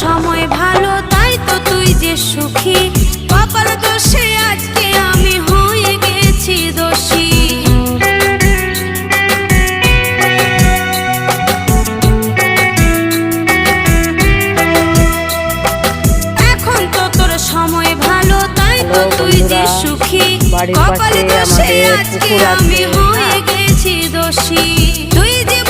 সময় ভালো তাই তো তুই যে সুখী, কপাল দোষে আজকে আমি হয়ে গেছি দোষী। এখন তো তোর সময় ভালো তাই তো তুই যে সুখী, কপাল দোষে আজকে আমি হয়ে গেছি দোষী। তুই যে